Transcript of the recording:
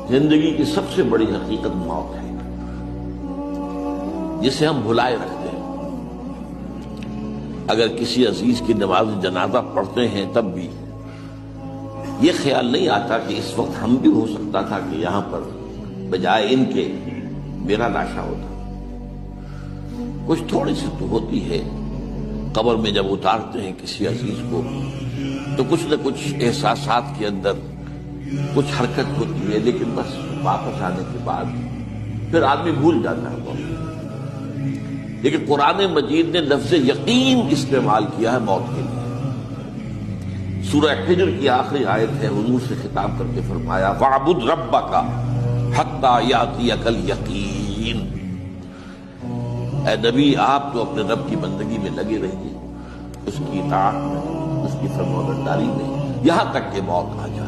زندگی کی سب سے بڑی حقیقت موت ہے، جسے ہم بھلائے رکھتے ہیں۔ اگر کسی عزیز کی نماز جنازہ پڑھتے ہیں تب بھی یہ خیال نہیں آتا کہ اس وقت ہم بھی ہو سکتا تھا کہ یہاں پر بجائے ان کے میرا لاشا ہوتا۔ کچھ تھوڑی سی تو ہوتی ہے، قبر میں جب اتارتے ہیں کسی عزیز کو تو کچھ نہ کچھ احساسات کے اندر کچھ حرکت ہوتی ہے، لیکن بس واپس آنے کے بعد پھر آدمی بھول جاتا ہے موت۔ لیکن قرآن مجید نے لفظ یقین استعمال کیا ہے موت کے لیے۔ سورہ حجر کی آخری آیت ہے، حضور سے خطاب کر کے فرمایا وَاعْبُدْ رَبَّكَ حَتَّى يَأْتِيَكَ الْيَقِينُ۔ اے نبی، آپ تو اپنے رب کی بندگی میں لگے رہیے، اس کی اطاعت میں، اس کی فرمانبرداری میں، یہاں تک کہ موت آ جائے۔